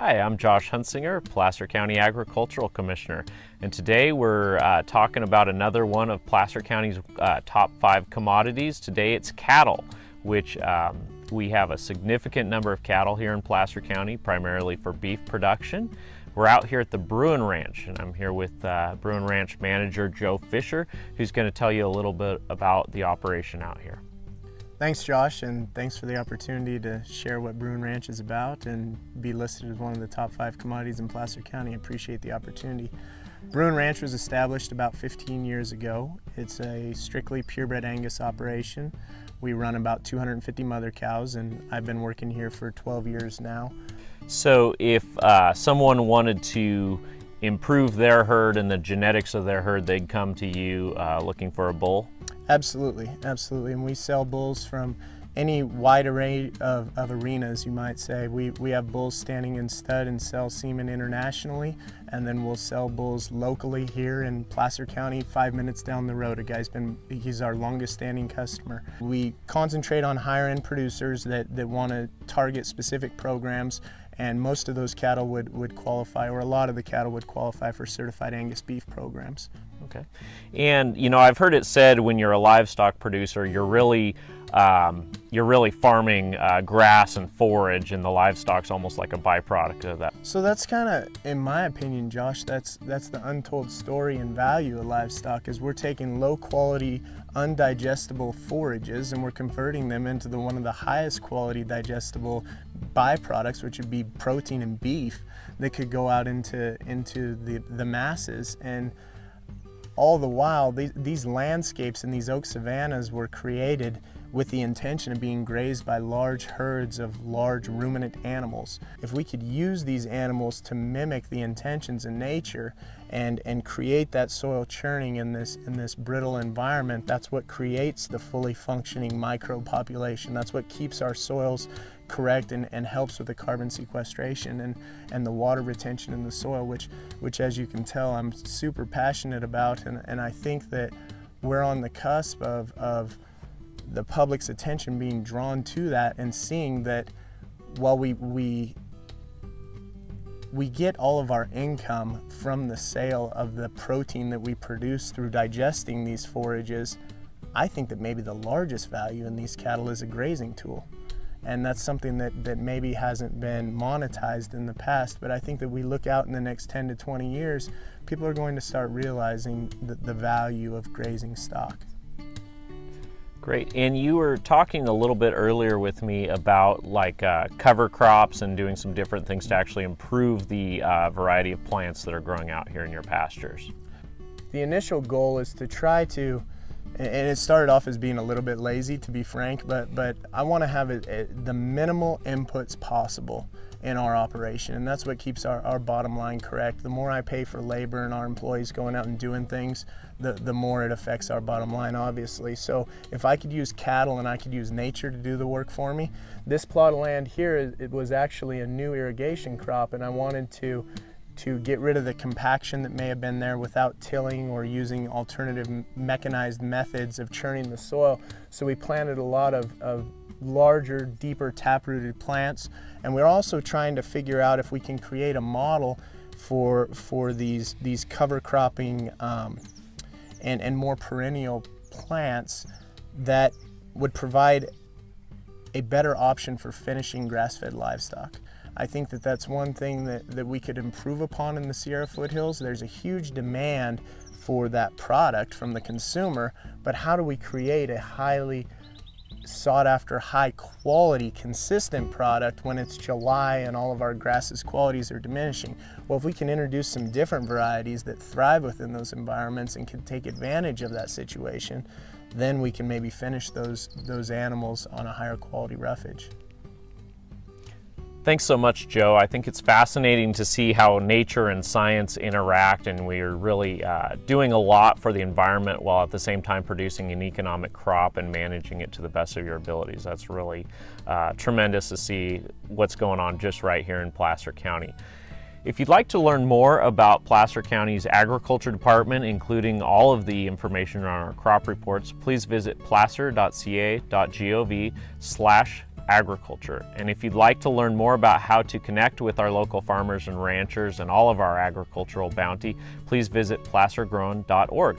Hi, I'm Josh Huntsinger, Placer County Agricultural Commissioner, and today we're talking about another one of Placer County's top 5 commodities. Today it's cattle, which we have a significant number of cattle here in Placer County, primarily for beef production. We're out here at the Bruin Ranch, and I'm here with Bruin Ranch Manager Joe Fisher, who's going to tell you a little bit about the operation out here. Thanks, Josh, and thanks for the opportunity to share what Bruin Ranch is about and be listed as one of the top 5 commodities in Placer County. I appreciate the opportunity. Bruin Ranch was established about 15 years ago. It's a strictly purebred Angus operation. We run about 250 mother cows, and I've been working here for 12 years now. So if someone wanted to improve their herd and the genetics of their herd, they'd come to you looking for a bull? Absolutely, absolutely. And we sell bulls from any wide array of arenas, you might say. We have bulls standing in stud and sell semen internationally, and then we'll sell bulls locally here in Placer County, 5 minutes down the road. He's our longest standing customer. We concentrate on higher end producers that want to target specific programs, and most of those cattle would qualify, or a lot of the cattle would qualify for certified Angus beef programs. Okay. And you know, I've heard it said when you're a livestock producer, you're really farming grass and forage, and the livestock's almost like a byproduct of that. So that's kind of, in my opinion, Josh, that's the untold story and value of livestock, is we're taking low quality, undigestible forages and we're converting them into one of the highest quality digestible byproducts, which would be protein and beef that could go out into the masses. And all the while, these landscapes and these oak savannas were created with the intention of being grazed by large herds of large ruminant animals. If we could use these animals to mimic the intentions in nature and create that soil churning in this brittle environment, that's what creates the fully functioning microbe population. That's what keeps our soils correct and helps with the carbon sequestration and the water retention in the soil, which as you can tell, I'm super passionate about, and I think that we're on the cusp of the public's attention being drawn to that, and seeing that while we get all of our income from the sale of the protein that we produce through digesting these forages, I think that maybe the largest value in these cattle is a grazing tool. And that's something that maybe hasn't been monetized in the past, but I think that we look out in the next 10 to 20 years, people are going to start realizing the value of grazing stock. Great. And you were talking a little bit earlier with me about cover crops and doing some different things to actually improve the variety of plants that are growing out here in your pastures. The initial goal is to try to, and it started off as being a little bit lazy, to be frank, but I want to have the minimal inputs possible in our operation, and that's what keeps our bottom line correct. The more I pay for labor and our employees going out and doing things, the more it affects our bottom line, obviously. So if I could use cattle and I could use nature to do the work for me, this plot of land here, it was actually a new irrigation crop, and I wanted to get rid of the compaction that may have been there without tilling or using alternative mechanized methods of churning the soil. So we planted a lot of larger, deeper tap-rooted plants, and we're also trying to figure out if we can create a model for these cover cropping and more perennial plants that would provide a better option for finishing grass-fed livestock. I think that that's one thing that we could improve upon in the Sierra foothills. There's a huge demand for that product from the consumer, but how do we create a highly sought after, high quality, consistent product when it's July and all of our grass's qualities are diminishing? Well, if we can introduce some different varieties that thrive within those environments and can take advantage of that situation, then we can maybe finish those animals on a higher quality roughage. Thanks so much, Joe. I think it's fascinating to see how nature and science interact, and we're really doing a lot for the environment while at the same time producing an economic crop and managing it to the best of your abilities. That's really tremendous to see what's going on just right here in Placer County. If you'd like to learn more about Placer County's Agriculture Department, including all of the information on our crop reports, please visit placer.ca.gov/ agriculture. And if you'd like to learn more about how to connect with our local farmers and ranchers and all of our agricultural bounty, please visit PlacerGROWN.org.